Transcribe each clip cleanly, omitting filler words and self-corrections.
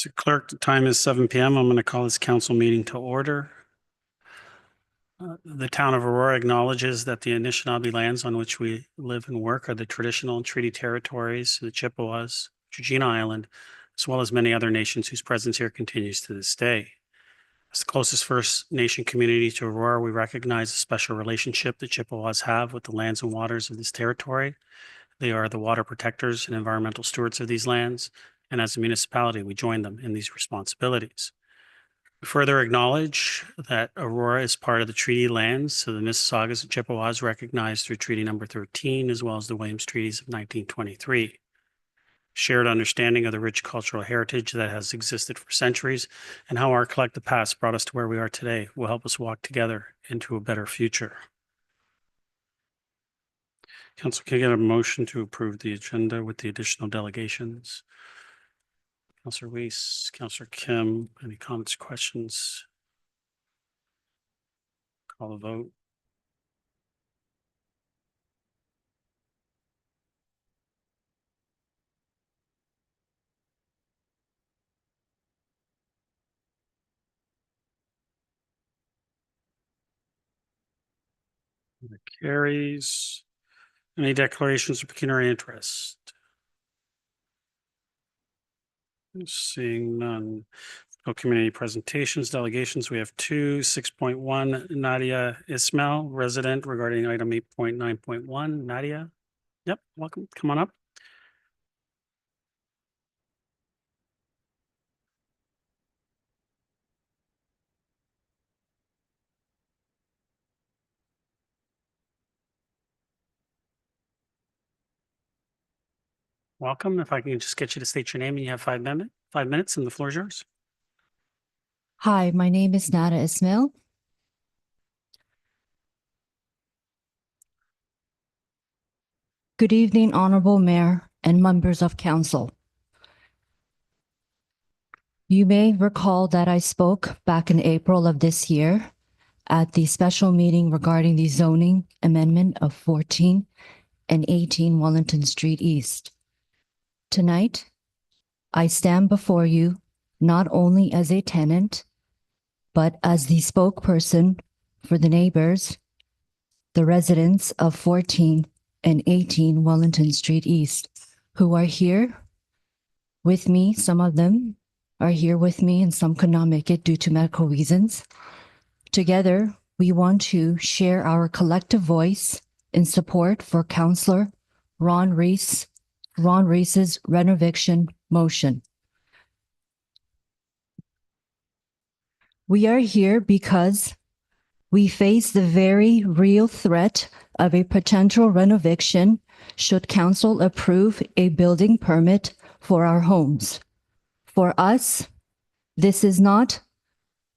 Mr. Clerk, the time is 7 p.m. I'm going to call this council meeting to order. The town of Aurora acknowledges that the Anishinaabe lands on which we live and work are the traditional and treaty territories of the Chippewas, Georgina Island, as well as many other nations whose presence here continues to this day. As the closest First Nation community to Aurora, we recognize the special relationship the Chippewas have with the lands and waters of this territory. They are the water protectors and environmental stewards of these lands, and as a municipality, we join them in these responsibilities. We further acknowledge that Aurora is part of the treaty lands, so the Mississaugas and Chippewas recognized through Treaty Number 13, as well as the Williams Treaties of 1923. Shared understanding of the rich cultural heritage that has existed for centuries and how our collective past brought us to where we are today will help us walk together into a better future. Council, can I get a motion to approve the agenda with the additional delegations? Councillor Weese, Councillor Kim, any comments, questions? Call the vote. That carries. Any declarations of pecuniary interest? Seeing none. No community presentations, delegations. We have 6.1, Nadia Ismail, resident, regarding item 8.9.1. Nadia? Yep, welcome. Come on up. Welcome. If I can just get you to state your name, and you have 5 minutes, and the floor is yours. Hi, my name is Nadia Ismail. Good evening, Honorable Mayor and members of Council. You may recall that I spoke back in April of this year at the special meeting regarding the zoning amendment of 14 and 18 Wellington Street East. Tonight, I stand before you not only as a tenant, but as the spokesperson for the neighbors, the residents of 14 and 18 Wellington Street East, who are here with me. Some of them are here with me and some could not make it due to medical reasons. Together, we want to share our collective voice in support for Councillor Ron Weese's Renoviction motion. We are here because we face the very real threat of a potential renoviction should Council approve a building permit for our homes. For us, this is not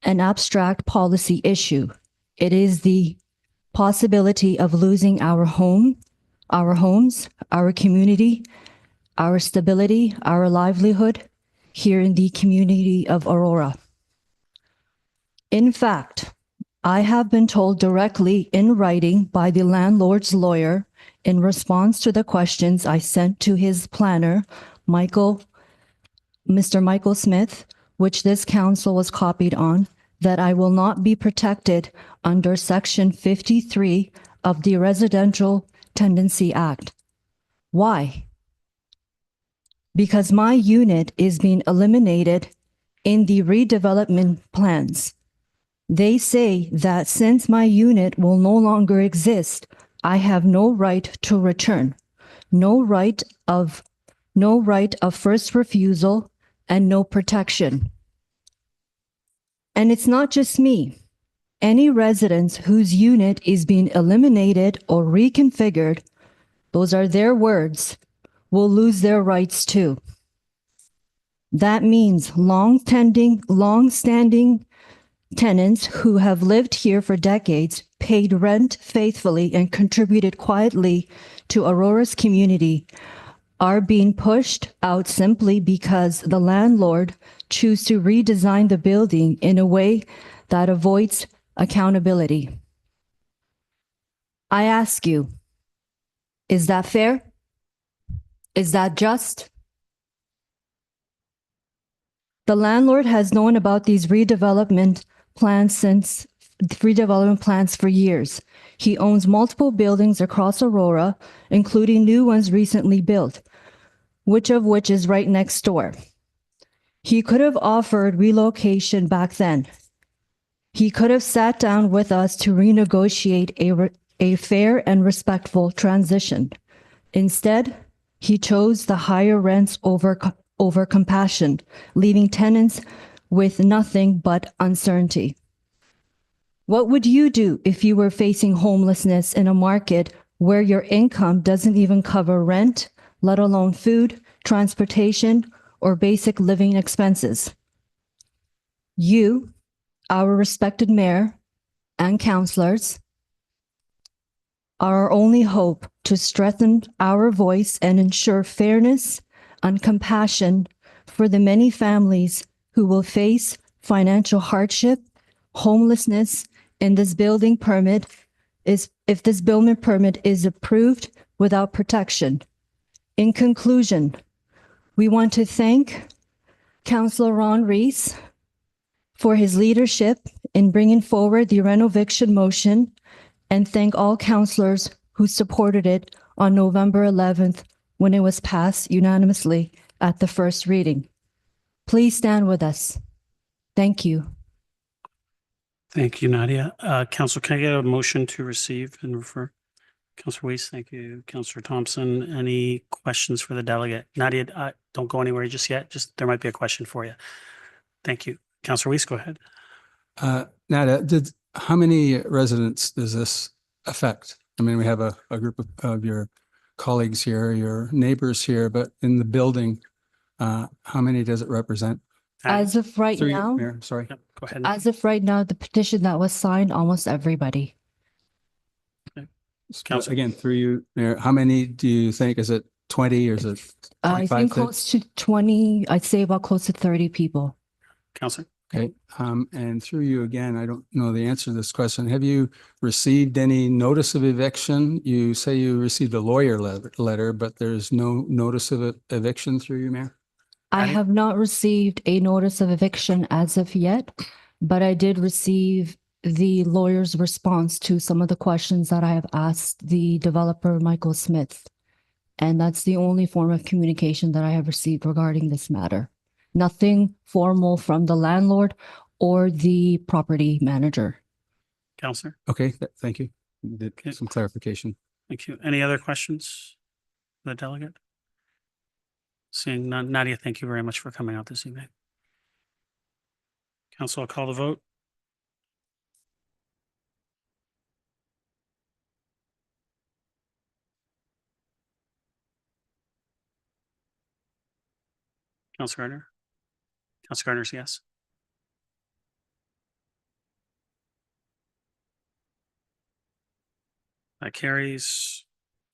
an abstract policy issue. It is the possibility of losing our homes, our community, our stability, our livelihood here in the community of Aurora. In fact, I have been told directly in writing by the landlord's lawyer in response to the questions I sent to his planner, Mr. Michael Smith, which this council was copied on, that I will not be protected under Section 53 of the Residential Tenancy Act. Why? Because my unit is being eliminated in the redevelopment plans. They say that since my unit will no longer exist, I have no right to return, no right of first refusal, and no protection. And it's not just me. Any residents whose unit is being eliminated or reconfigured, those are their words, will lose their rights too. That means long-standing tenants who have lived here for decades, paid rent faithfully, and contributed quietly to Aurora's community are being pushed out simply because the landlord chooses to redesign the building in a way that avoids accountability. I ask you, is that fair? Is that just? The landlord has known about these redevelopment plans for years. He owns multiple buildings across Aurora, including new ones recently built, which is right next door. He could have offered relocation back then. He could have sat down with us to renegotiate a fair and respectful transition. Instead, he chose the higher rents over compassion, leaving tenants with nothing but uncertainty. What would you do if you were facing homelessness in a market where your income doesn't even cover rent, let alone food, transportation, or basic living expenses? You, our respected mayor and councillors, are our only hope to strengthen our voice and ensure fairness and compassion for the many families who will face financial hardship, homelessness, if this building permit is approved without protection. In conclusion, we want to thank Councillor Ron Weese for his leadership in bringing forward the Renoviction motion, and thank all councillors who supported it on November 11th when it was passed unanimously at the first reading. Please stand with us. Thank you. Thank you, Nadia. Council, can I get a motion to receive and refer? Councillor Weese, thank you. Councillor Thompson, any questions for the delegate? Nadia, don't go anywhere just yet. There might be a question for you. Thank you. Councillor Weese, go ahead. Nadia, how many residents does this affect? I mean, we have a group of your colleagues here, your neighbors here, but in the building, how many does it represent? As of right now, Mayor, sorry. Yep, go ahead. as of right now, the petition that was signed, almost everybody. Councillor. Again, through you, Mayor, how many do you think? Is it 20 or is it 25? I think close to 20, I'd say about close to 30 people. Councillor. Okay. And through you again, I don't know the answer to this question. Have you received any notice of eviction? You say you received a lawyer letter, but there's no notice of eviction through you, Mayor? I have not received a notice of eviction as of yet, but I did receive the lawyer's response to some of the questions that I have asked the developer, Michael Smith. And that's the only form of communication that I have received regarding this matter. Nothing formal from the landlord or the property manager. Councillor. Okay, thank you. Some clarification. Thank you. Any other questions for the delegate? Seeing none, Nadia, thank you very much for coming out this evening. Council, I'll call the vote. Councillor Gardner? Councillor Gardner's yes. That carries.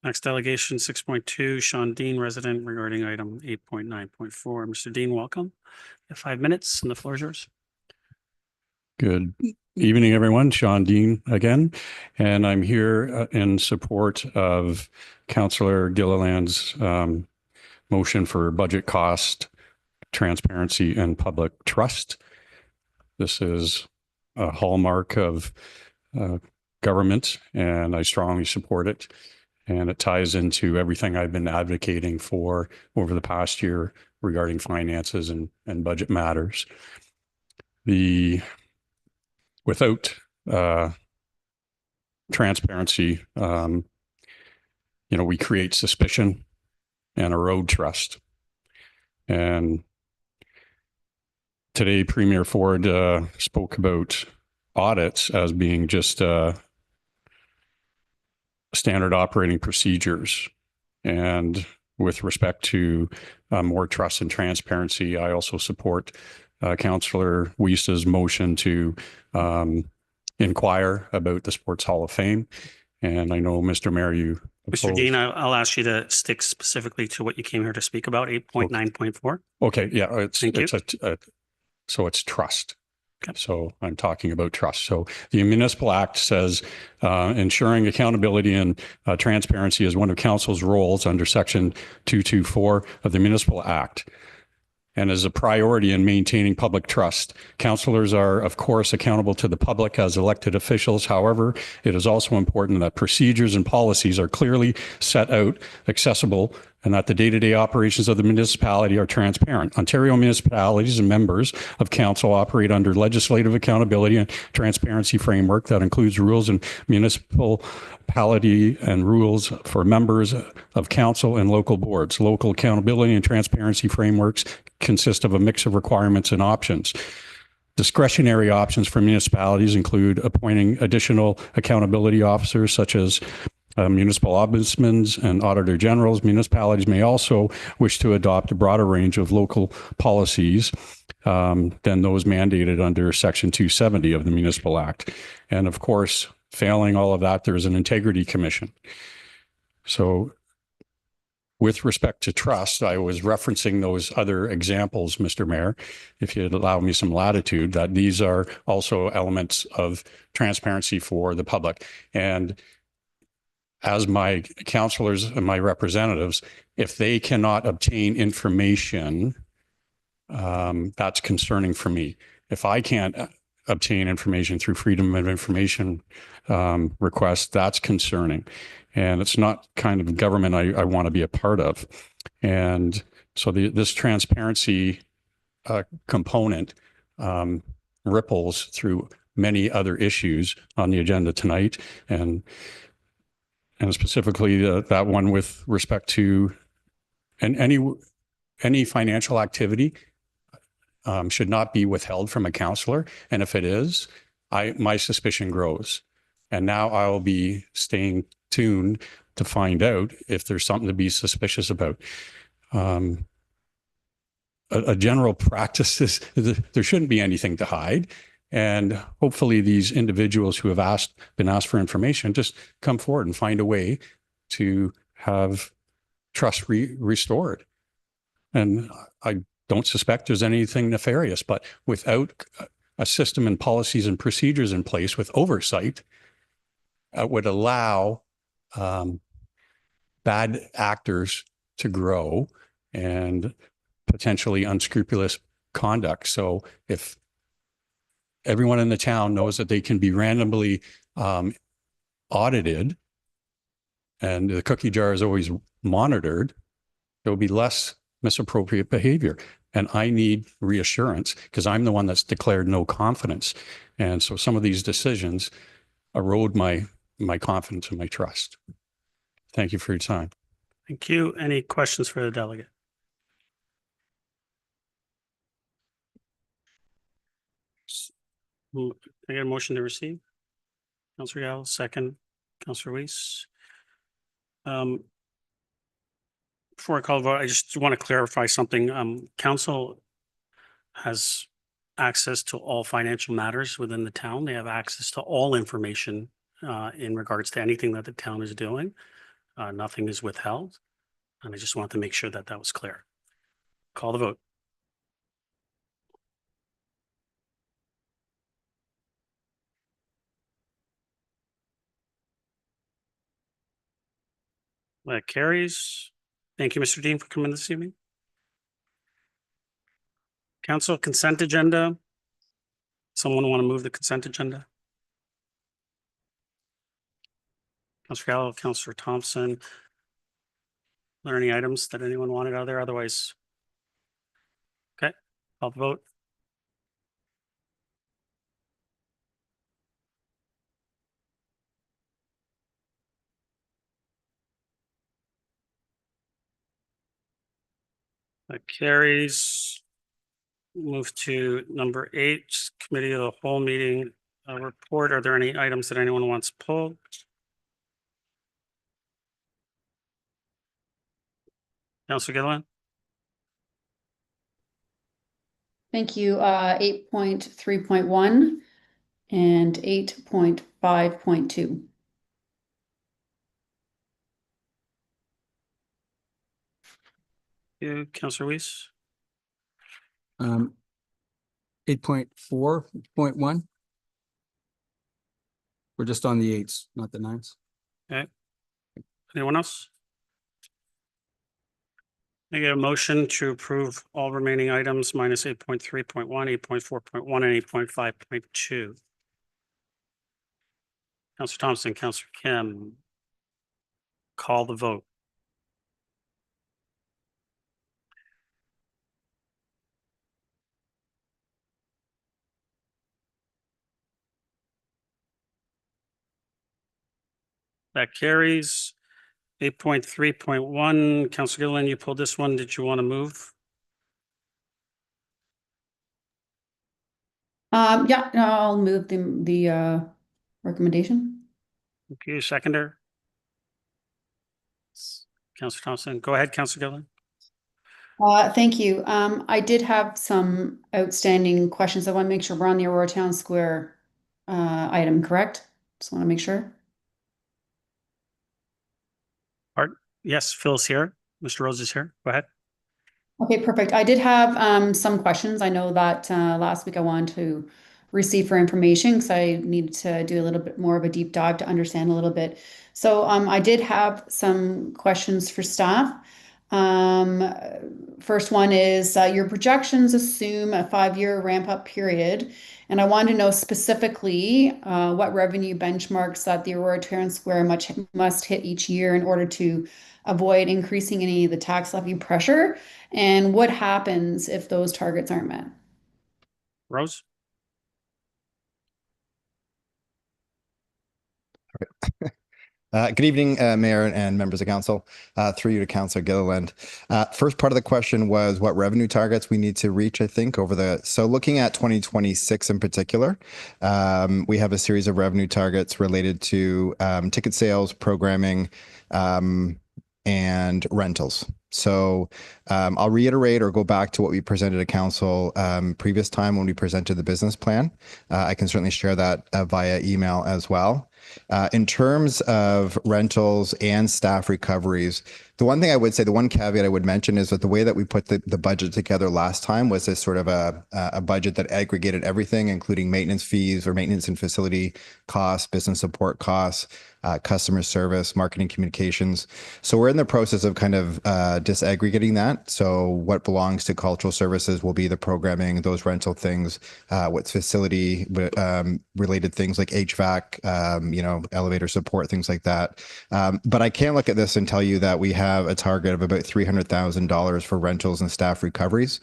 Next delegation, 6.2, Shawn Deane, resident, regarding item 8.9.4. Mr. Deane, welcome. You have 5 minutes and the floor is yours. Good evening, everyone. Shawn Deane again, and I'm here in support of Councillor Gilliland's motion for budget cost, transparency, and public trust. This is a hallmark of government, and I strongly support it. And it ties into everything I've been advocating for over the past year regarding finances and budget matters. Without transparency, we create suspicion and erode trust. And today, Premier Ford spoke about audits as being just standard operating procedures. And with respect to more trust and transparency, I also support Councillor Weese's motion to inquire about the Sports Hall of Fame. And I know, Mr. Mayor, you opposed. Mr. Deane, I'll ask you to stick specifically to what you came here to speak about, 8.9.4. Okay, yeah, Thank you. So it's trust. Okay. So I'm talking about trust. So the Municipal Act says ensuring accountability and transparency is one of Council's roles under Section 224 of the Municipal Act. and is a priority in maintaining public trust. Councillors are, of course, accountable to the public as elected officials. However, it is also important that procedures and policies are clearly set out, accessible, and that the day-to-day operations of the municipality are transparent. Ontario municipalities and members of council operate under legislative accountability and transparency framework that includes rules and municipality and rules for members of council and local boards. Local accountability and transparency frameworks consist of a mix of requirements and options. Discretionary options for municipalities include appointing additional accountability officers such as municipal ombudsmen and auditor generals. Municipalities may also wish to adopt a broader range of local policies than those mandated under Section 270 of the Municipal Act. And of course, failing all of that, there's an integrity commission. So with respect to trust, I was referencing those other examples, Mr. Mayor, if you'd allow me some latitude, that these are also elements of transparency for the public. And as my councillors and my representatives, if they cannot obtain information, that's concerning for me. If I can't obtain information through freedom of information requests, that's concerning. And it's not kind of government I want to be a part of. And so this transparency component ripples through many other issues on the agenda tonight. And specifically that one with respect to any financial activity should not be withheld from a councillor. And if it is, my suspicion grows. And now I will be staying tuned to find out if there's something to be suspicious about. A general practice is there shouldn't be anything to hide. And hopefully these individuals who have been asked for information just come forward and find a way to have trust restored. And I don't suspect there's anything nefarious, but without a system and policies and procedures in place with oversight, would allow bad actors to grow and potentially unscrupulous conduct. So if everyone in the town knows that they can be randomly audited and the cookie jar is always monitored, there will be less misappropriate behavior. And I need reassurance because I'm the one that's declared no confidence. And so some of these decisions erode my confidence and my trust. Thank you for your time. Thank you. Any questions for the delegate? Can I get a motion to receive? Councillor Gall, second. Councillor Weese. Before I call the vote, I just want to clarify something. Council has access to all financial matters within the town. They have access to all information in regards to anything that the town is doing. Nothing is withheld. And I just wanted to make sure that that was clear. Call the vote. That carries. Thank you, Mr. Deane, for coming this evening. Council consent agenda. Someone want to move the consent agenda? Councillor Gallo, Councillor Thompson. Are there any items that anyone wanted out there? Otherwise, okay, I'll vote. That carries. Move to number 8, committee of the whole meeting report. Are there any items that anyone wants pulled? Councillor Gilliland? Thank you. 8.3.1 and 8.5.2. You, Councillor Weese? 8.4.1. We're just on the 8s, not the 9s. Okay. Anyone else? I get a motion to approve all remaining items minus 8.3.1, 8.4.1, and 8.5.2. Councillor Thompson, Councillor Kim. Call the vote. That carries. 8.3.1, Councillor Gilliland, you pulled this one. Did you want to move? Yeah, no, I'll move the recommendation. Thank you. Seconder? Councillor Thompson. Go ahead, Councillor Gilliland. Thank you. I did have some outstanding questions. I want to make sure we're on the Aurora Town Square item, correct? Just want to make sure. Yes, Phil's here. Mr. Rose is here. Go ahead. Okay, perfect. I did have some questions. I know that last week I wanted to receive for information because I needed to do a little bit more of a deep dive to understand a little bit. So I did have some questions for staff. First one is your projections assume a 5-year ramp up period. And I want to know specifically what revenue benchmarks that the Aurora Town Square must hit each year in order to avoid increasing any of the tax levy pressure. And what happens if those targets aren't met? Rose? Good evening, Mayor and members of council. Through you to Councillor Gilliland. First part of the question was what revenue targets we need to reach, I think, so looking at 2026 in particular, we have a series of revenue targets related to ticket sales, programming, and rentals. So I'll reiterate or go back to what we presented to council previous time when we presented the business plan. I can certainly share that via email as well. In terms of rentals and staff recoveries, the one thing I would say, the one caveat I would mention is that the way that we put the budget together last time was this sort of a budget that aggregated everything, including maintenance fees or maintenance and facility costs, business support costs, customer service, marketing communications. So we're in the process of kind of disaggregating that. So what belongs to cultural services will be the programming, those rental things, what's facility related things like HVAC, elevator support, things like that. But I can look at this and tell you that we have a target of about $300,000 for rentals and staff recoveries.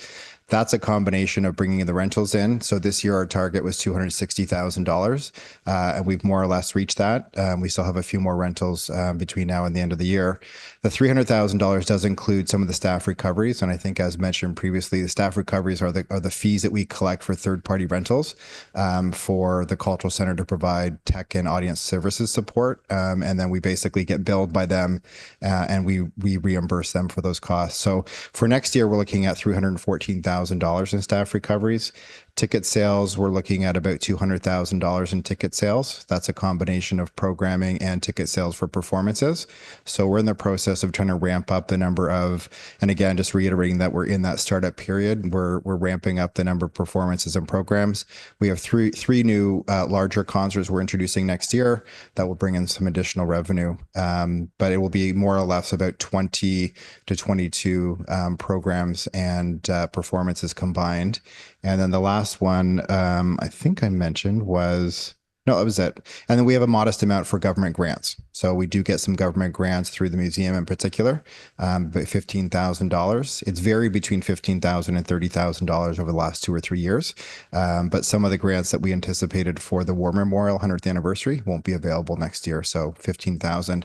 That's a combination of bringing the rentals in. So this year our target was $260,000, and we've more or less reached that. We still have a few more rentals between now and the end of the year. The $300,000 does include some of the staff recoveries, and I think, as mentioned previously, the staff recoveries are the fees that we collect for third-party rentals for the cultural center to provide tech and audience services support, and then we basically get billed by them, and we reimburse them for those costs. So for next year, we're looking at $314,000 in staff recoveries. Ticket sales, we're looking at about $200,000 in ticket sales. That's a combination of programming and ticket sales for performances. So we're in the process of trying to ramp up the number of, and again, just reiterating that we're in that startup period. We're ramping up the number of performances and programs. We have three new larger concerts we're introducing next year that will bring in some additional revenue. But it will be more or less about 20 to 22 programs and performances combined. And then the last one I think I mentioned was, no, that was it. And then we have a modest amount for government grants. So we do get some government grants through the museum in particular, but $15,000. It's varied between $15,000 and $30,000 over the last 2 or 3 years. But some of the grants that we anticipated for the War Memorial 100th anniversary won't be available next year. So $15,000.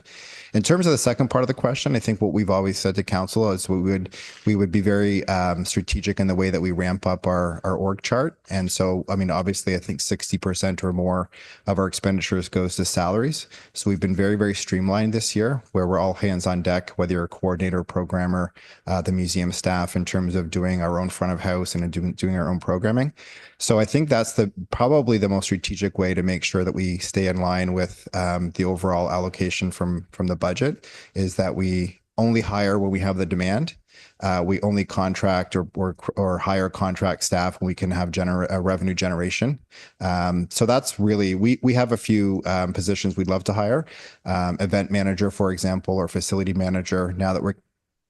In terms of the second part of the question, I think what we've always said to council is we would be very strategic in the way that we ramp up our org chart. And so, I mean, obviously, I think 60% or more of our expenditures goes to salaries. So we've been very, very streamlined this year, where we're all hands on deck, whether you're a coordinator, programmer, the museum staff, in terms of doing our own front of house and doing our own programming. So I think that's probably the most strategic way to make sure that we stay in line with the overall allocation from the budget, is that we only hire when we have the demand. We only contract or hire contract staff when we can have revenue generation. So that's really, we have a few positions we'd love to hire. Event manager, for example, or facility manager. Now that we're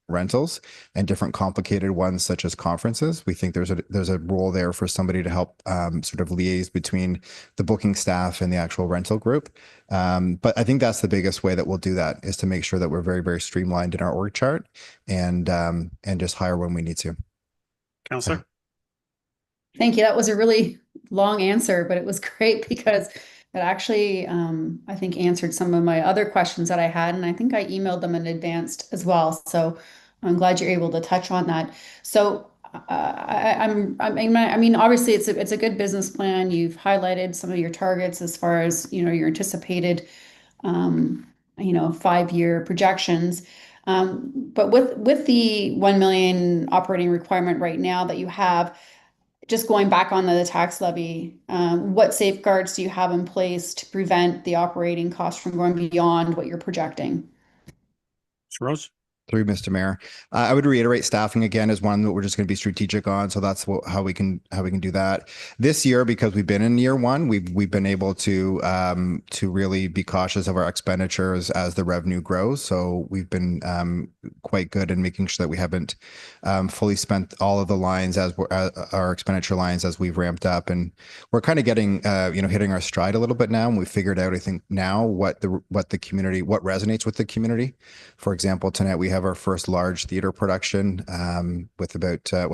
rentals and different complicated ones such as conferences. We think there's a role there for somebody to help sort of liaise between the booking staff and the actual rental group. But I think that's the biggest way that we'll do that, is to make sure that we're very, very streamlined in our org chart and just hire when we need to. Councillor? Thank you. That was a really long answer, but it was great because it actually, I think, answered some of my other questions that I had, and I think I emailed them in advance as well. So I'm glad you're able to touch on that. So I mean, obviously, it's a good business plan. You've highlighted some of your targets as far as, you know, your anticipated, you know, 5-year projections. But with the 1 million operating requirement right now that you have, just going back on the tax levy, what safeguards do you have in place to prevent the operating costs from going beyond what you're projecting? Rose? Through Mr. Mayor, I would reiterate staffing again is one that we're just going to be strategic on. So that's how we can do that this year, because we've been in year one. We've been able to really be cautious of our expenditures as the revenue grows. So we've been quite good in making sure that we haven't fully spent all of the lines as our expenditure lines as we've ramped up, and we're kind of getting you know, hitting our stride a little bit now. And we figured out, I think, now what resonates with the community. For example, tonight we have our first large theater production with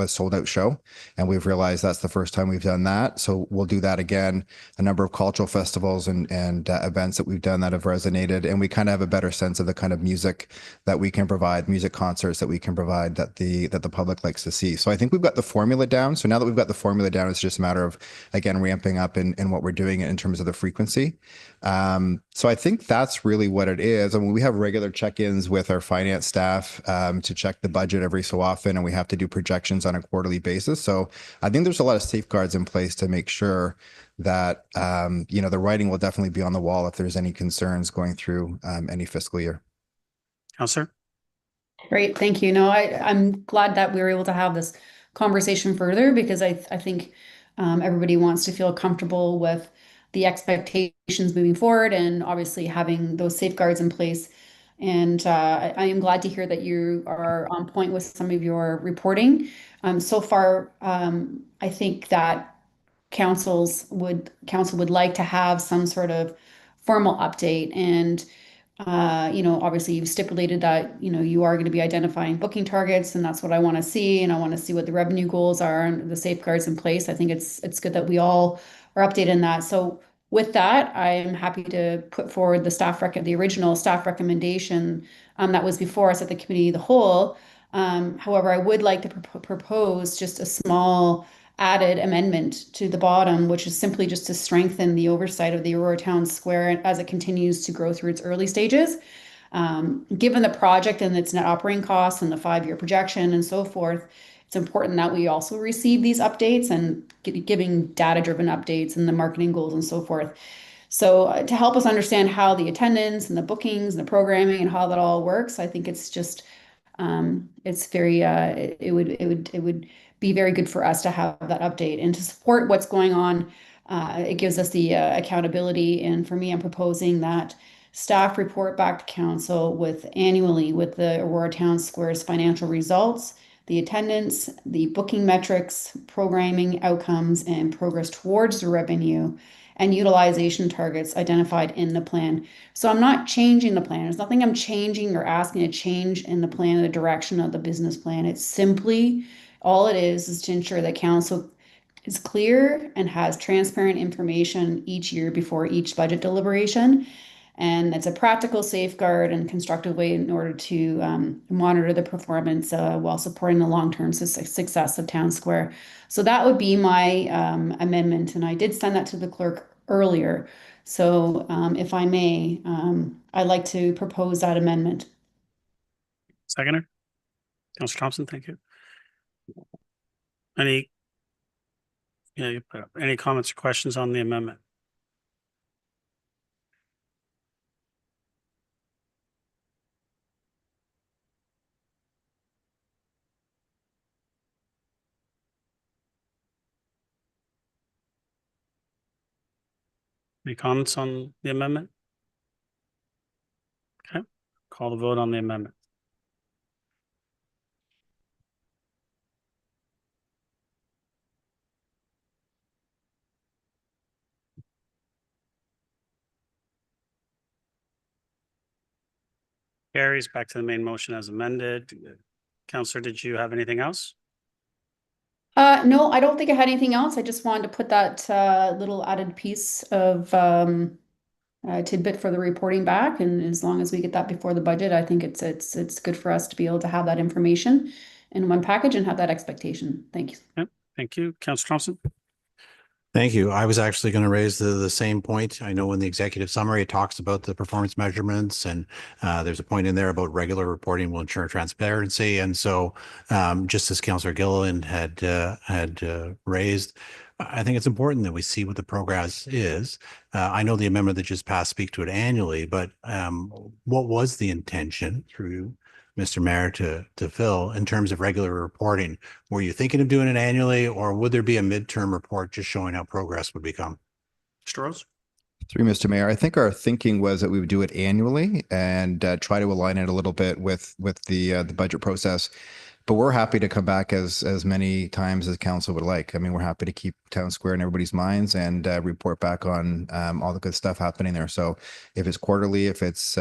sold out show, and we've realized that's the first time we've done that. So we'll do that again. A number of cultural festivals and events that we've done that have resonated, and we kind of have a better sense of the kind of music that we can provide, music concerts that we can provide that the public likes to see. So I think we've got the formula down. So now that we've got the formula down, it's just a matter of, again, ramping up in what we're doing in terms of the frequency. So I think that's really what it is. I mean, we have regular check-ins with our finance staff to check the budget every so often, and we have to do projections on a quarterly basis. So I think there's a lot of safeguards in place to make sure that you know, the writing will definitely be on the wall if there's any concerns going through any fiscal year. Councillor? Great, thank you. No, I'm glad that we were able to have this conversation further, because I think everybody wants to feel comfortable with the expectations moving forward, and obviously having those safeguards in place. And I am glad to hear that you are on point with some of your reporting. So far, I think that council would like to have some sort of formal update. And you know, obviously you've stipulated that, you know, you are going to be identifying booking targets, and that's what I want to see. And I want to see what the revenue goals are and the safeguards in place. I think it's good that we all are updated in that. So with that, I am happy to put forward the original staff recommendation that was before us at the committee of the whole. However, I would like to propose just a small added amendment to the bottom, which is simply just to strengthen the oversight of the Aurora Town Square as it continues to grow through its early stages. Given the project and its net operating costs and the 5-year projection and so forth, it's important that we also receive these updates and giving data-driven updates and the marketing goals and so forth. So to help us understand how the attendance and the bookings and the programming and how that all works, I think it's just it's very it would be very good for us to have that update and to support what's going on. It gives us the accountability, and for me, I'm proposing that staff report back to council annually with the Aurora Town Square's financial results, the attendance, the booking metrics, programming outcomes, and progress towards the revenue and utilization targets identified in the plan. So I'm not changing the plan. There's nothing I'm changing or asking to change in the plan or the direction of the business plan. It's simply, all it is to ensure that council is clear and has transparent information each year before each budget deliberation. And it's a practical safeguard and constructive way in order to monitor the performance while supporting the long-term success of Town Square. So that would be my amendment, and I did send that to the clerk earlier. So if I may, I'd like to propose that amendment. Seconder? Councillor Thompson, thank you. Any comments or questions on the amendment? Any comments on the amendment? Okay, call the vote on the amendment. Carries. Back to the main motion as amended. Councillor, did you have anything else? No, I don't think I had anything else. I just wanted to put that little added piece of tidbit for the reporting back, and as long as we get that before the budget, I think it's good for us to be able to have that information in one package and have that expectation. Thank you. Yep. Thank you. Councillor Thompson. Thank you. I was actually going to raise the same point. I know in the executive summary, it talks about the performance measurements, and there's a point in there about regular reporting will ensure transparency. And so just as Councillor Gilliland had raised, I think it's important that we see what the progress is. I know the amendment that just passed speak to it annually, but what was the intention through Mr. Mayor to fill in terms of regular reporting? Were you thinking of doing it annually, or would there be a midterm report just showing how progress would become? Mr. Rose. Through Mr. Mayor, I think our thinking was that we would do it annually and try to align it a little bit with the budget process. But we're happy to come back as many times as council would like. I mean, we're happy to keep Town Square in everybody's minds and report back on all the good stuff happening there. So if it's quarterly, if it's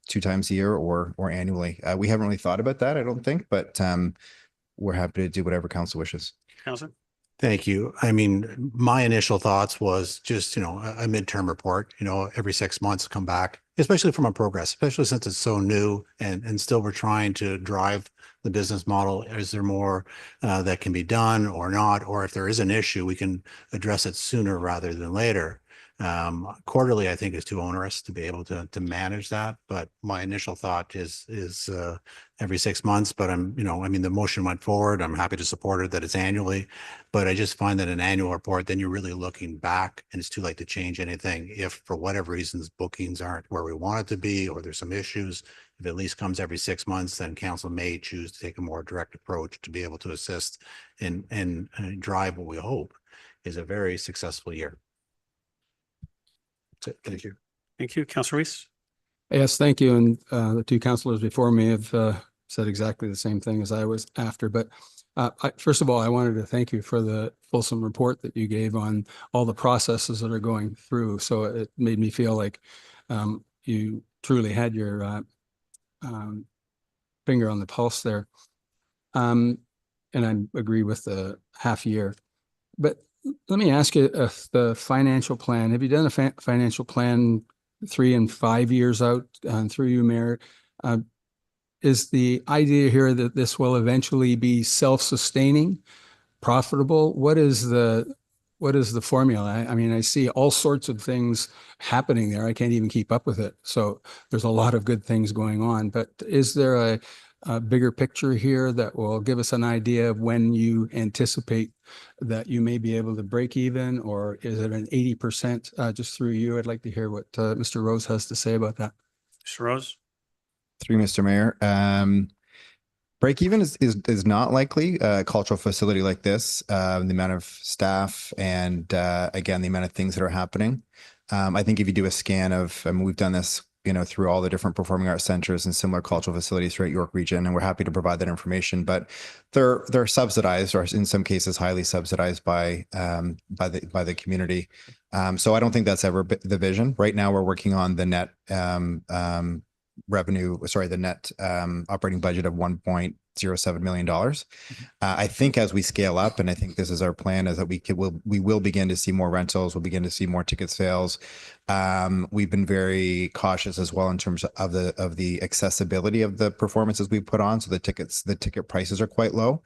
2 times a year or annually, we haven't really thought about that, I don't think, but we're happy to do whatever council wishes. Councillor. Thank you. I mean, my initial thoughts was just, a midterm report, every 6 months come back, especially from a progress, especially since it's so new and still we're trying to drive the business model. Is there more that can be done or not? Or if there is an issue, we can address it sooner rather than later. Quarterly, I think, is too onerous to be able to manage that. But my initial thought is every 6 months. But the motion went forward. I'm happy to support it that it's annually. But I just find that an annual report, then you're really looking back, and it's too late to change anything. If for whatever reasons bookings aren't where we want it to be, or there's some issues, if it at least comes every 6 months, then council may choose to take a more direct approach to be able to assist and drive what we hope is a very successful year. Thank you. Thank you. Councillor Weese. Yes, thank you. And the 2 councillors before me have said exactly the same thing as I was after. But first of all, I wanted to thank you for the fulsome report that you gave on all the processes that are going through. So it made me feel like you truly had your finger on the pulse there. And I agree with the half year. But let me ask you, the financial plan, have you done a financial plan 3 and 5 years out through you, Mayor? Is the idea here that this will eventually be self-sustaining, profitable? What is the formula? I mean, I see all sorts of things happening there. I can't even keep up with it. So there's a lot of good things going on, but is there a bigger picture here that will give us an idea of when you anticipate that you may be able to break even, or is it an 80% just through you? I'd like to hear what Mr. Rose has to say about that. Mr. Rose. Through Mr. Mayor, break even is not likely. A cultural facility like this, the amount of staff and again, the amount of things that are happening. I think if you do a scan of, we've done this through all the different performing arts centers and similar cultural facilities throughout York region, and we're happy to provide that information. But they're subsidized, or in some cases highly subsidized by the community. So I don't think that's ever the vision. Right now, we're working on the net the net operating budget of $1.07 million. I think as we scale up, and I think this is our plan, is that we will begin to see more rentals. We'll begin to see more ticket sales. We've been very cautious as well in terms of the accessibility of the performances we put on. So the ticket prices are quite low.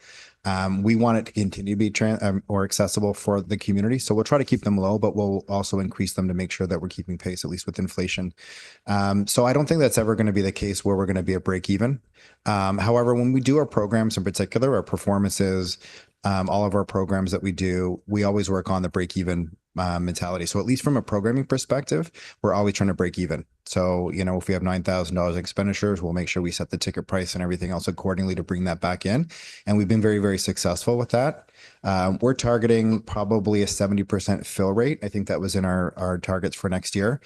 We want it to continue to be more accessible for the community. So we'll try to keep them low, but we'll also increase them to make sure that we're keeping pace, at least with inflation. So I don't think that's ever going to be the case where we're going to be at break even. However, when we do our programs in particular, our performances, all of our programs that we do, we always work on the break even mentality. So at least from a programming perspective, we're always trying to break even. So, if we have $9,000 expenditures, we'll make sure we set the ticket price and everything else accordingly to bring that back in. And we've been very, very successful with that. We're targeting probably a 70% fill rate. I think that was in our targets for next year.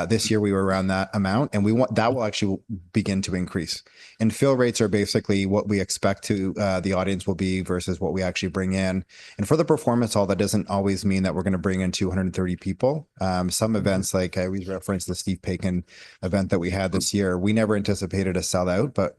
This year we were around that amount, and that will actually begin to increase. And fill rates are basically what we expect the audience will be versus what we actually bring in. And for the performance hall, that doesn't always mean that we're going to bring in and 230 people. Some events, like I always reference the Steve Paikin event that we had this year, we never anticipated a sellout, but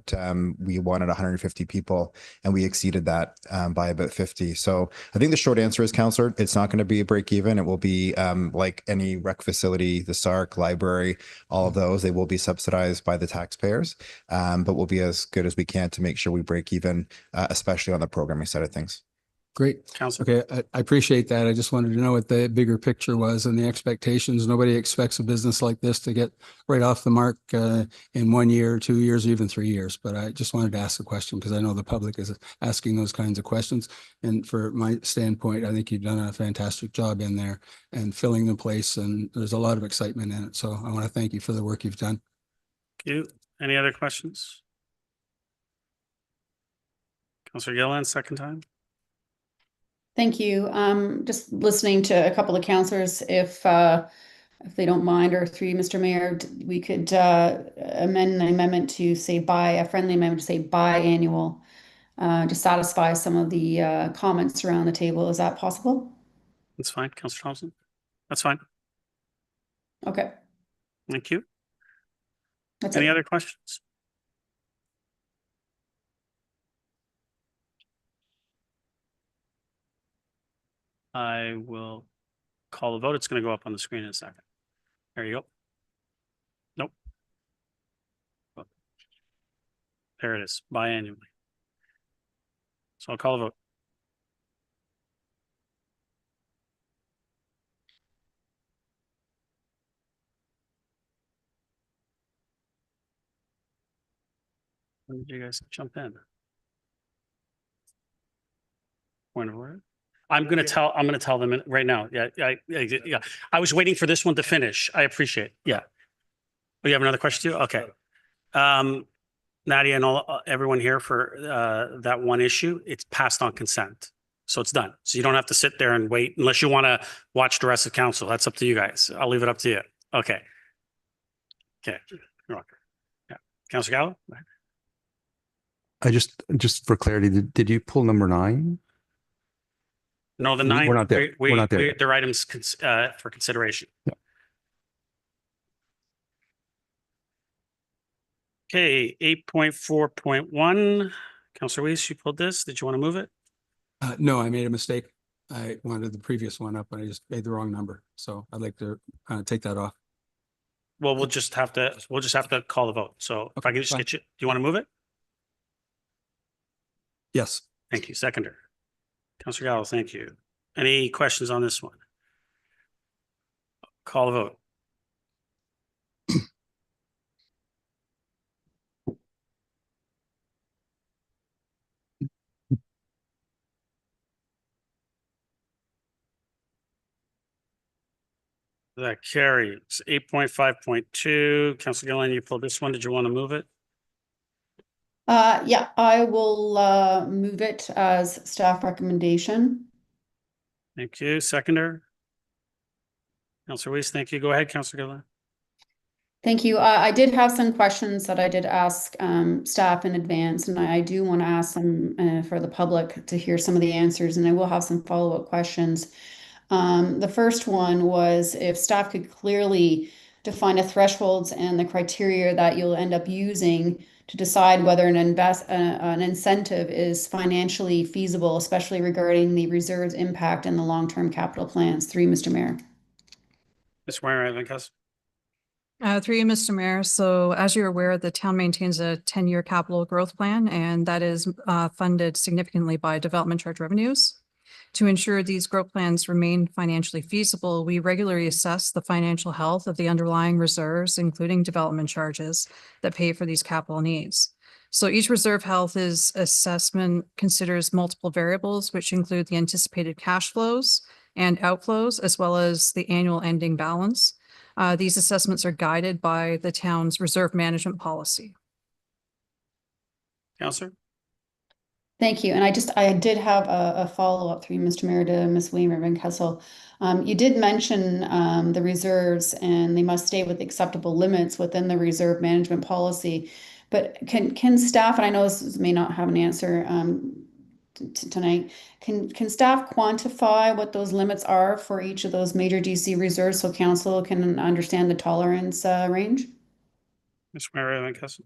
we wanted 150 people and we exceeded that by about 50. So I think the short answer is, Councillor, it's not going to be a break even. It will be like any rec facility, the SARC, library, all of those, they will be subsidized by the taxpayers, but we'll be as good as we can to make sure we break even, especially on the programming side of things. Great. Councillor. Okay, I appreciate that. I just wanted to know what the bigger picture was and the expectations. Nobody expects a business like this to get right off the mark in 1 year, 2 years, or even 3 years. But I just wanted to ask the question because I know the public is asking those kinds of questions. And for my standpoint, I think you've done a fantastic job in there and filling the place. And there's a lot of excitement in it. So I want to thank you for the work you've done. Thank you. Any other questions? Councillor Gilliland, second time. Thank you. Just listening to a couple of councillors, if they don't mind, or through Mr. Mayor, we could amend the amendment to say a friendly amendment to say biannual, to satisfy some of the comments around the table. Is that possible? That's fine. Councillor Thompson. That's fine. Okay, Thank you. that's Any it. other questions? I will call the vote. It's going to go up on the screen in a second. There you go. Nope. Oh. There it is, biannually. So I'll call the vote. When did you guys jump in? Point of order. I'm going to tell them right now. Yeah. I was waiting for this one to finish. I appreciate it. Yeah. Oh, you have another question too? Okay. Nadia and everyone here for that one issue, it's passed on consent. So it's done. So you don't have to sit there and wait unless you want to watch the rest of council. That's up to you guys. I'll leave it up to you. Okay. Okay. You're welcome. Yeah. Councillor Gallo? I just for clarity, did you pull number 9? No, the 9. We're not there. We're not there. They're items for consideration. Yeah. Okay, 8.4.1. Councillor Weese, you pulled this. Did you want to move it? No, I made a mistake. I wanted the previous one up, but I just made the wrong number. So I'd like to take that off. Well, we'll just have to call the vote. So if I can just get you, do you want to move it? Yes. Thank you. Seconder. Councillor Gallo, thank you. Any questions on this one? Call the vote. That carries. 8.5.2. Councillor Gilliland, you pulled this one. Did you want to move it? Yeah, I will move it as staff recommendation. Thank you. Seconder. Councillor Weese, thank you. Go ahead, Councillor Gilliland. Thank you. I did have some questions that I did ask staff in advance, and I do want to ask them for the public to hear some of the answers, and I will have some follow-up questions. The first one was if staff could clearly define the thresholds and the criteria that you'll end up using to decide whether an incentive is financially feasible, especially regarding the reserves impact and the long-term capital plans. Through Mr. Mayor. Ms. Mrakas. Through you, Mr. Mayor. So as you're aware, the town maintains a 10-year capital growth plan, and that is funded significantly by development charge revenues. To ensure these growth plans remain financially feasible, we regularly assess the financial health of the underlying reserves, including development charges that pay for these capital needs. So each reserve health assessment considers multiple variables, which include the anticipated cash flows and outflows, as well as the annual ending balance. These assessments are guided by the town's reserve management policy. Councillor? Thank you. And I did have a follow-up through Mr. Mayor to Ms. Weimer Van Kessel. You did mention the reserves, and they must stay with acceptable limits within the reserve management policy. But can staff, and I know this may not have an answer, tonight. Can staff quantify what those limits are for each of those major DC reserves so council can understand the tolerance range? Ms. Mary Van Kessel.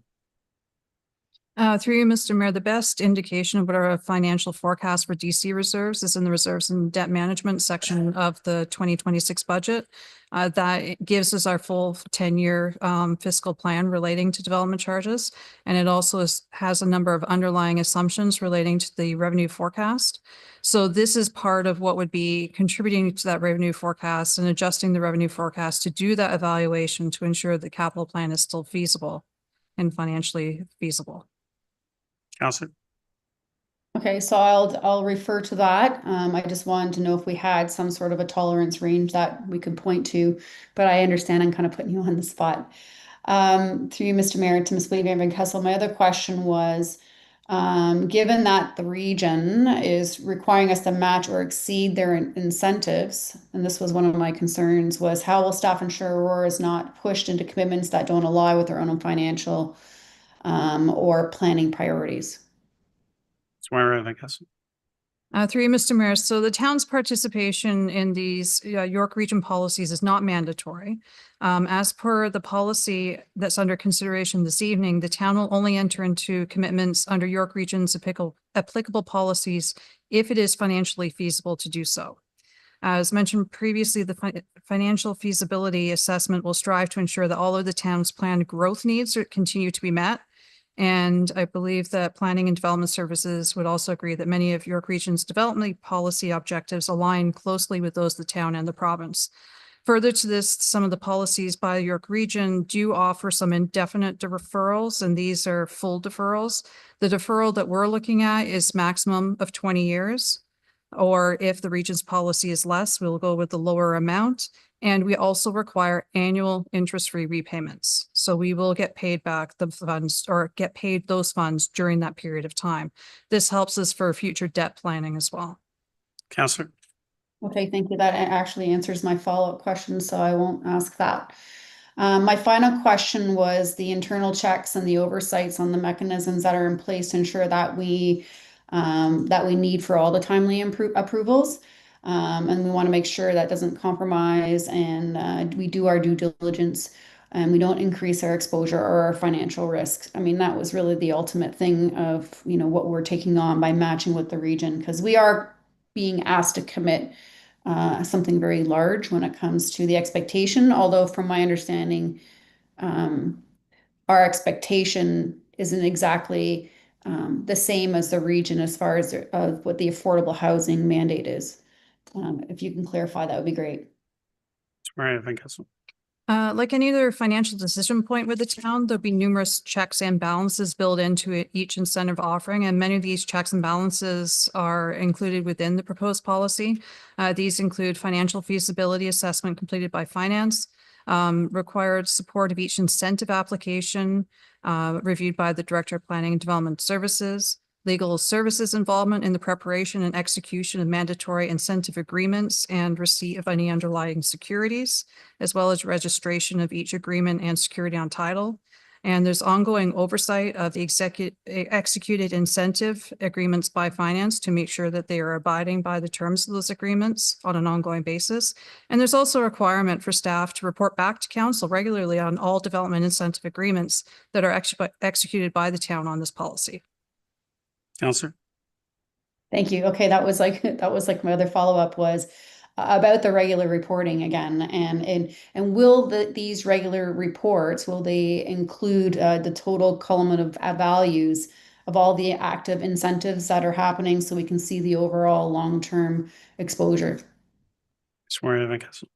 Through you, Mr. Mayor, the best indication of what our financial forecast for DC reserves is in the reserves and debt management section of the 2026 budget. That gives us our full 10-year fiscal plan relating to development charges. And it also has a number of underlying assumptions relating to the revenue forecast. So this is part of what would be contributing to that revenue forecast and adjusting the revenue forecast to do that evaluation to ensure the capital plan is still feasible and financially feasible. Councillor. Okay, so I'll refer to that. I just wanted to know if we had some sort of a tolerance range that we could point to, but I understand I'm kind of putting you on the spot. Through you, Mr. Mayor, to Ms. Van Kessel, my other question was, given that the region is requiring us to match or exceed their incentives, and this was one of my concerns, was how will staff ensure Aurora is not pushed into commitments that don't align with their own financial or planning priorities? Ms. Mary Van Kessel. Through you, Mr. Mayor, so the town's participation in these York Region policies is not mandatory. As per the policy that's under consideration this evening, the town will only enter into commitments under York Region's applicable policies if it is financially feasible to do so. As mentioned previously, the financial feasibility assessment will strive to ensure that all of the town's planned growth needs continue to be met. And I believe that Planning and Development Services would also agree that many of York Region's development policy objectives align closely with those of the town and the province. Further to this, some of the policies by York Region do offer some indefinite deferrals, and these are full deferrals. The deferral that we're looking at is maximum of 20 years. Or if the region's policy is less, we'll go with the lower amount. And we also require annual interest-free repayments. So we will get paid back the funds or get paid those funds during that period of time. This helps us for future debt planning as well. Councillor. Okay, thank you. That actually answers my follow-up question, so I won't ask that. My final question was the internal checks and the oversights on the mechanisms that are in place to ensure that we need for all the timely approvals. And we want to make sure that doesn't compromise and we do our due diligence and we don't increase our exposure or our financial risks. I mean, that was really the ultimate thing of, what we're taking on by matching with the region, because we are being asked to commit something very large when it comes to the expectation. Although from my understanding, our expectation isn't exactly the same as the region as far as what the affordable housing mandate is. If you can clarify, that would be great. Ms. Mary Van Kessel. Like any other financial decision point with the town, there'll be numerous checks and balances built into each incentive offering, and many of these checks and balances are included within the proposed policy. These include financial feasibility assessment completed by finance, required support of each incentive application reviewed by the Director of Planning and Development Services, legal services involvement in the preparation and execution of mandatory incentive agreements and receipt of any underlying securities, as well as registration of each agreement and security on title. And there's ongoing oversight of the executed incentive agreements by finance to make sure that they are abiding by the terms of those agreements on an ongoing basis. And there's also a requirement for staff to report back to council regularly on all development incentive agreements that are executed by the town on this policy. Councillor. Thank you. Okay, that was like my other follow-up was about the regular reporting again, and will these regular reports, will they include the total cumulative values of all the active incentives that are happening so we can see the overall long-term exposure? Ms. Mary Van Kessel.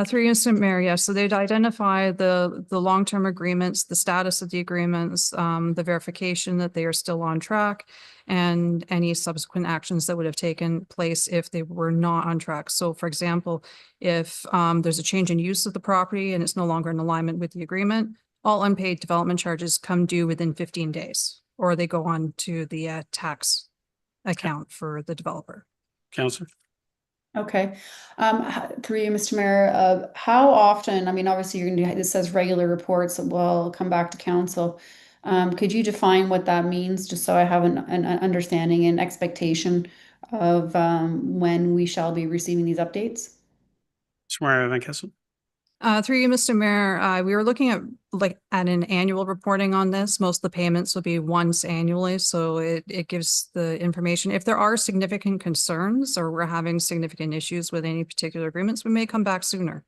Through Instant Mayor, yes. So they'd identify the long-term agreements, the status of the agreements, the verification that they are still on track, and any subsequent actions that would have taken place if they were not on track. So for example, if there's a change in use of the property and it's no longer in alignment with the agreement, all unpaid development charges come due within 15 days, or they go on to the tax account for the developer. Councillor. Okay. Through you, Mr. Mayor, how often, I mean, obviously you're going to do, this says regular reports, so we'll come back to council. Could you define what that means, just so I have an understanding and expectation of when we shall be receiving these updates? Samara Van Kessel. Through you, Mr. Mayor, we were looking at an annual reporting on this. Most of the payments will be once annually, so it gives the information. If there are significant concerns or we're having significant issues with any particular agreements, we may come back sooner.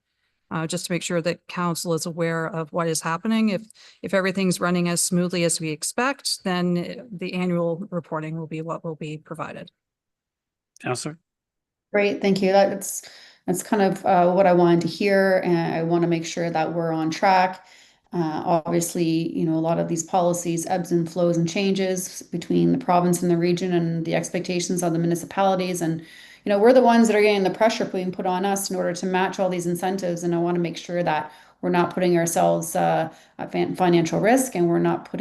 Just to make sure that council is aware of what is happening. If everything's running as smoothly as we expect, then the annual reporting will be what will be provided. Councillor. Great, thank you. That's kind of what I wanted to hear, and I want to make sure that we're on track. Obviously, a lot of these policies ebbs and flows and changes between the province and the region and the expectations of the municipalities. And, we're the ones that are getting the pressure being put on us in order to match all these incentives. And I want to make sure that we're not putting ourselves at financial risk, and we're not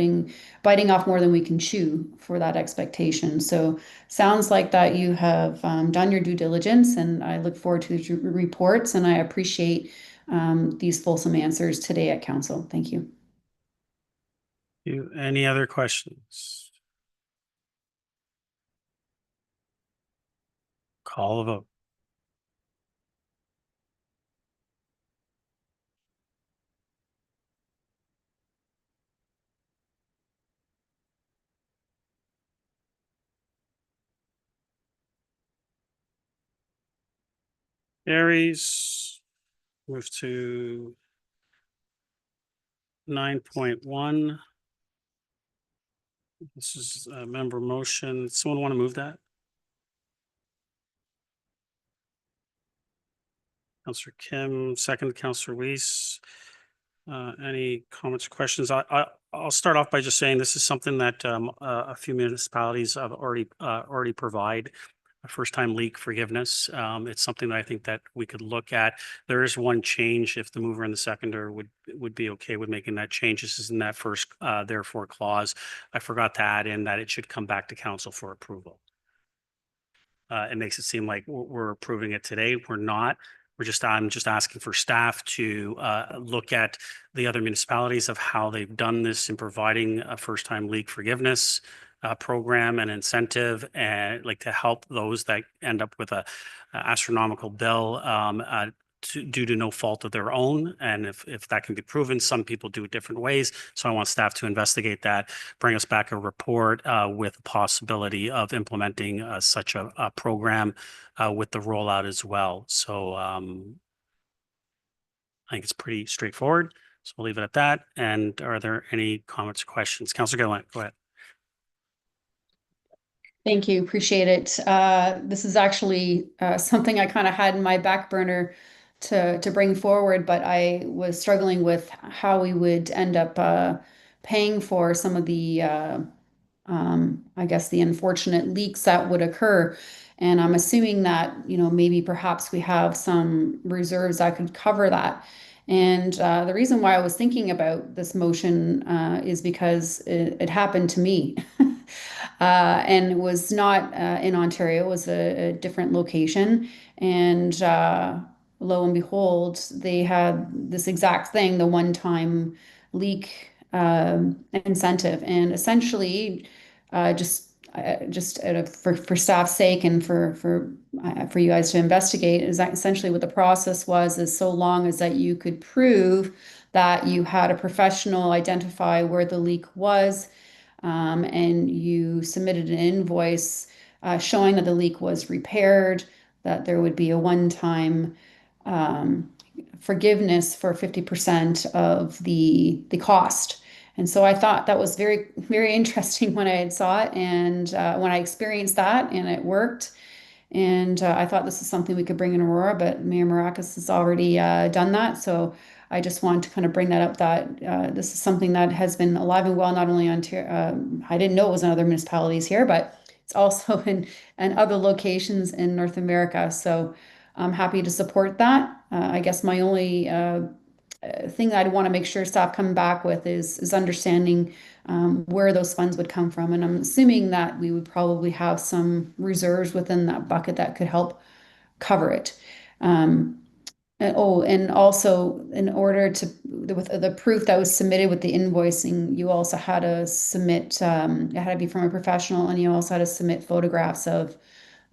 biting off more than we can chew for that expectation. So sounds like that you have done your due diligence, and I look forward to the reports, and I appreciate these fulsome answers today at council. Thank you. Any other questions? Call a vote. Carries. Move to 9.1. This is a member motion. Someone want to move that? Councillor Kim, second, Councillor Weese. Any comments or questions? I'll start off by just saying this is something that a few municipalities have already provide a first-time leak forgiveness. It's something that I think that we could look at. There is one change if the mover and the seconder would be okay with making that change. This is in that first therefore clause. I forgot to add in that it should come back to council for approval. It makes it seem like we're approving it today. We're not. I'm just asking for staff to look at the other municipalities of how they've done this in providing a first-time leak forgiveness program and incentive, and like to help those that end up with a astronomical bill due to no fault of their own. And if that can be proven, some people do it different ways. So I want staff to investigate that, bring us back a report with the possibility of implementing such a program with the rollout as well. So I think it's pretty straightforward. So we'll leave it at that. And are there any comments or questions? Councillor Gilliland, go ahead. Thank you. Appreciate it. This is actually something I kind of had in my back burner to bring forward, but I was struggling with how we would end up paying for some of the, I guess, the unfortunate leaks that would occur. And I'm assuming that, maybe perhaps we have some reserves that could cover that. And the reason why I was thinking about this motion is because it happened to me. And it was not in Ontario, it was a different location. And lo and behold, they had this exact thing, the one-time leak incentive. And essentially, for staff's sake and for you guys to investigate, is that essentially what the process was, is so long as that you could prove that you had a professional identify where the leak was, and you submitted an invoice showing that the leak was repaired, that there would be a one-time forgiveness for 50% of the cost. And so I thought that was very, very interesting when I saw it, and when I experienced that, and it worked. And I thought this is something we could bring in Aurora, but Mayor Mrakas has already done that. So I just wanted to kind of bring that up, that this is something that has been alive and well, not only on I didn't know it was in other municipalities here, but it's also in other locations in North America. So I'm happy to support that. I guess my only thing that I'd want to make sure staff come back with is understanding where those funds would come from. And I'm assuming that we would probably have some reserves within that bucket that could help cover it. and also in order to, with the proof that was submitted with the invoicing, you also had to submit, it had to be from a professional, and you also had to submit photographs of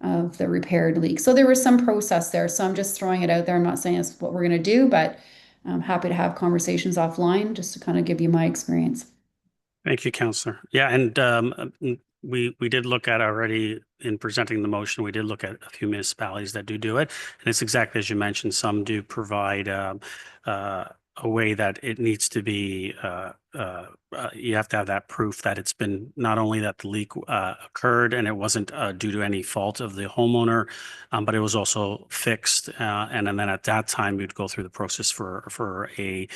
the repaired leak. So there was some process there. So I'm just throwing it out there. I'm not saying it's what we're going to do, but I'm happy to have conversations offline just to kind of give you my experience. Thank you, Councillor. Yeah, and we did look at already in presenting the motion, we did look at a few municipalities that do it. And it's exactly as you mentioned, some do provide a way that it needs to be, you have to have that proof that it's been, not only that the leak occurred and it wasn't due to any fault of the homeowner, but it was also fixed. And then at that time, you'd go through the process for a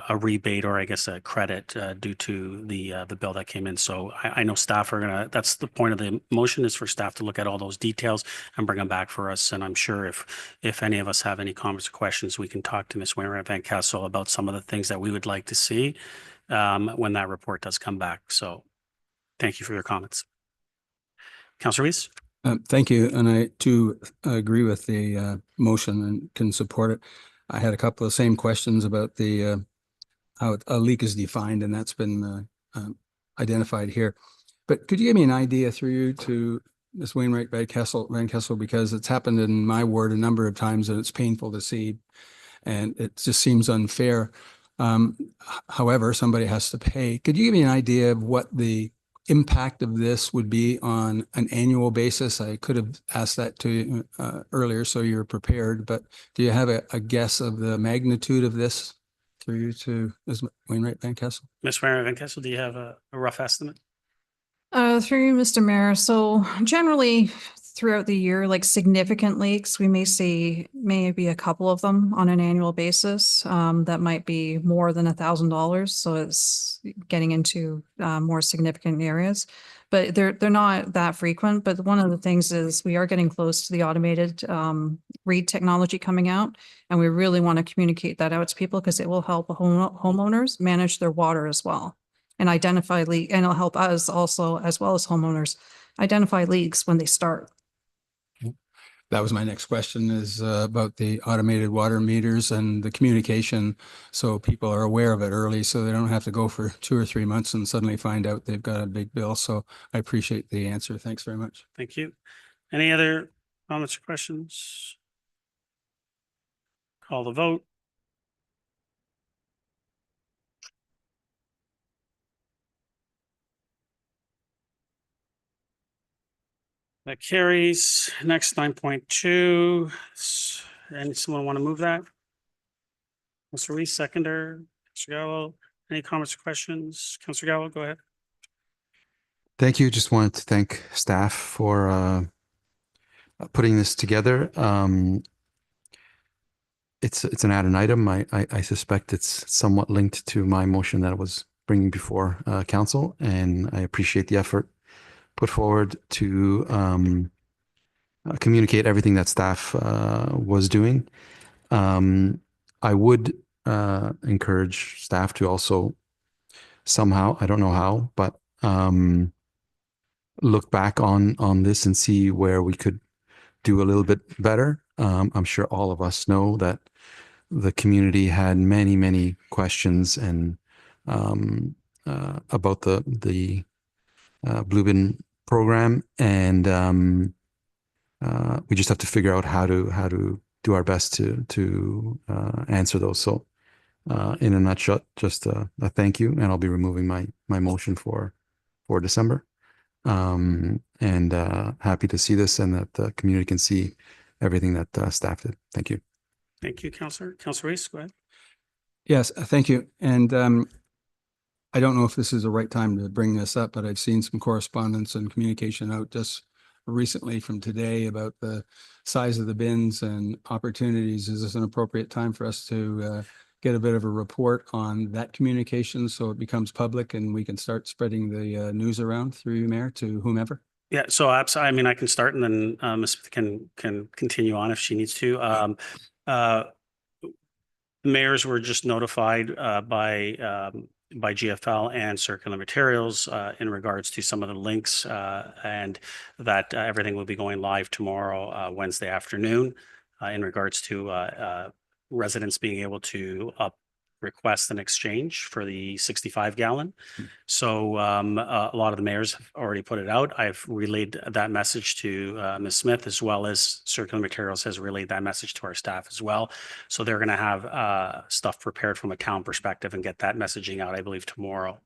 rebate, or I guess a credit due to the bill that came in. So I know staff are gonna, that's the point of the motion, is for staff to look at all those details and bring them back for us. And I'm sure if any of us have any comments or questions, we can talk to Ms. Wainwright Van Kessel about some of the things that we would like to see when that report does come back. So thank you for your comments. Councillor Weese? Thank you. And I too agree with the motion and can support it. I had a couple of same questions about the how a leak is defined, and that's been identified here. But could you give me an idea through you to Ms. Wainwright Van Kessel, because it's happened in my ward a number of times and it's painful to see, and it just seems unfair. However, somebody has to pay. Could you give me an idea of what the impact of this would be on an annual basis? I could have asked that to you earlier, so you're prepared, but do you have a guess of the magnitude of this through you to Ms. Wainwright Van Kessel? Ms. Wainwright Van Kessel, do you have a rough estimate? Through you, Mr. Mayor. So generally throughout the year, like significant leaks, we may see maybe a couple of them on an annual basis. That might be more than $1,000. So it's getting into more significant areas, but they're not that frequent. But one of the things is we are getting close to the automated read technology coming out, and we really want to communicate that out to people because it will help homeowners manage their water as well. And identify leak, and it'll help us also, as well as homeowners, identify leaks when they start. That was my next question, is about the automated water meters and the communication, so people are aware of it early, so they don't have to go for 2 or 3 months and suddenly find out they've got a big bill. So I appreciate the answer. Thanks very much. Thank you. Any other comments or questions? Call the vote. That carries. Next, 9.2. And someone want to move that? Mr. Reese, seconder. Councillor Gallo, any comments or questions? Councillor Gallo, go ahead. Thank you. Just wanted to thank staff for putting this together. It's an added item. I suspect it's somewhat linked to my motion that I was bringing before council, and I appreciate the effort put forward to communicate everything that staff was doing. I would encourage staff to also somehow, I don't know how, but look back on this and see where we could do a little bit better. I'm sure all of us know that the community had many questions and about the Blue Bin program, and we just have to figure out how to do our best to answer those. So in a nutshell, just a thank you, and I'll be removing my motion for December. And happy to see this, and that the community can see everything that staff did. Thank you. Thank you, Councillor. Councillor Reese, go ahead. Yes, thank you. And I don't know if this is the right time to bring this up, but I've seen some correspondence and communication out just recently from today about the size of the bins and opportunities. Is this an appropriate time for us to get a bit of a report on that communication so it becomes public and we can start spreading the news around through you, Mayor, to whomever? Yeah, so I mean, I can start, and then Ms. Smith can continue on if she needs to. Mayors were just notified by GFL and Circular Materials in regards to some of the links, and that everything will be going live tomorrow, Wednesday afternoon, in regards to residents being able to request an exchange for the 65 gallon. So a lot of the mayors have already put it out. I've relayed that message to Ms. Smith, as well as Circular Materials has relayed that message to our staff as well. So they're going to have stuff prepared from a town perspective and get that messaging out, I believe, tomorrow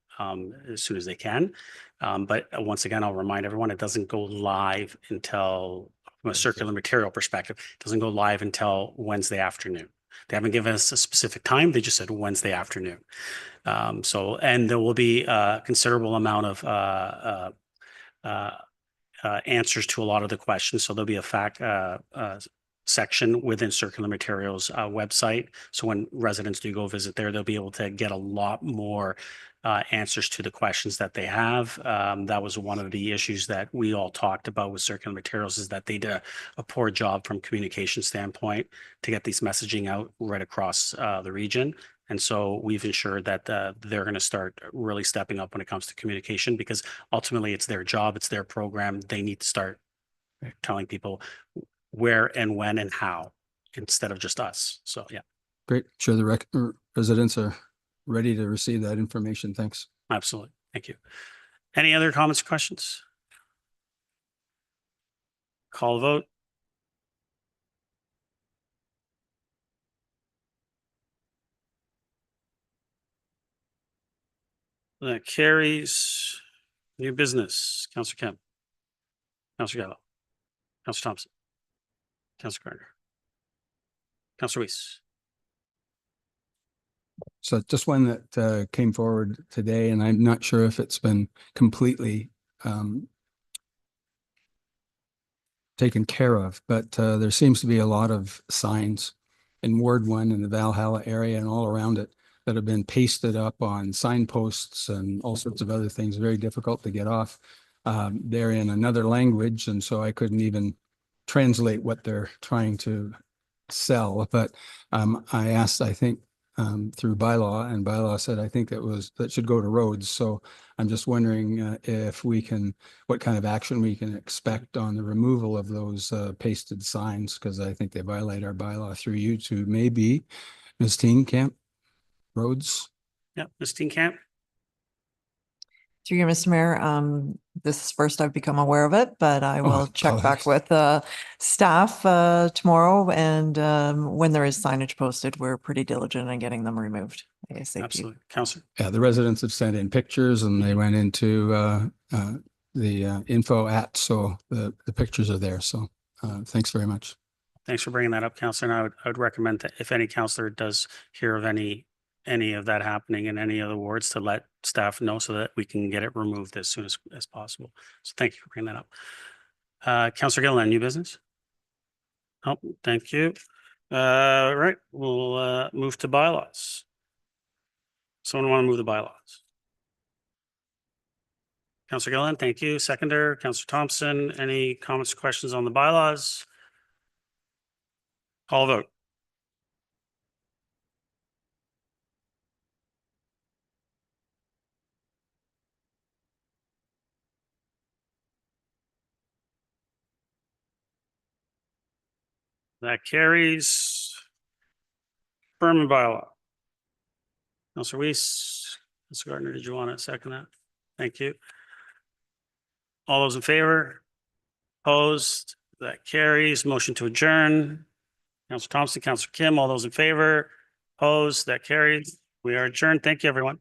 as soon as they can. But once again, I'll remind everyone, it doesn't go live until, from a circular material perspective, it doesn't go live until Wednesday afternoon. They haven't given us a specific time. They just said Wednesday afternoon. And there will be a considerable amount of answers to a lot of the questions. So there'll be a fact section within Circular Materials website. So when residents do go visit there, they'll be able to get a lot more answers to the questions that they have. That was one of the issues that we all talked about with Circular Materials, is that they did a poor job from communication standpoint to get these messaging out right across the region. And so we've ensured that they're going to start really stepping up when it comes to communication, because ultimately it's their job, it's their program. They need to start telling people where and when and how, instead of just us. So, yeah. Great. Sure, the residents are ready to receive that information. Thanks. Absolutely. Thank you. Any other comments or questions? Call vote. That carries. New business. Councillor Kemp. Councillor Gallo. Councillor Thompson. Councillor Gardner. Councillor Weese. So just one that came forward today, and I'm not sure if it's been completely taken care of, but there seems to be a lot of signs in Ward 1 in the Valhalla area and all around it that have been pasted up on signposts and all sorts of other things, very difficult to get off. They're in another language, and so I couldn't even translate what they're trying to sell. But I asked, I think, through bylaw, and bylaw said, I think that should go to roads. So I'm just wondering if we can, what kind of action we can expect on the removal of those pasted signs, because I think they violate our bylaw through you to maybe Ms. Steenkamp, roads. Yeah, Ms. Steenkamp. Through you, Mr. Mayor, this is first I've become aware of it, but I will check back with staff tomorrow. And when there is signage posted, we're pretty diligent in getting them removed ASAP. Absolutely. Councillor. Yeah, the residents have sent in pictures, and they went into the info at, so the pictures are there. So thanks very much. Thanks for bringing that up, Councillor. And I would recommend that if any councillor does hear of any of that happening in any other wards, to let staff know so that we can get it removed as soon as possible. So thank you for bringing that up. Councillor Gilliland, new business? Oh, thank you. Right, we'll move to bylaws. Someone want to move the bylaws? Councillor Gilliland, thank you. Seconder, Councillor Thompson, any comments or questions on the bylaws? Call vote. That carries. Affirmative bylaw. Councillor Weese, Councillor Gardner, did you want to second that? Thank you. All those in favor? Opposed? That carries. Motion to adjourn. Councillor Thompson, Councillor Kim, all those in favor? Opposed? That carries. We are adjourned. Thank you, everyone.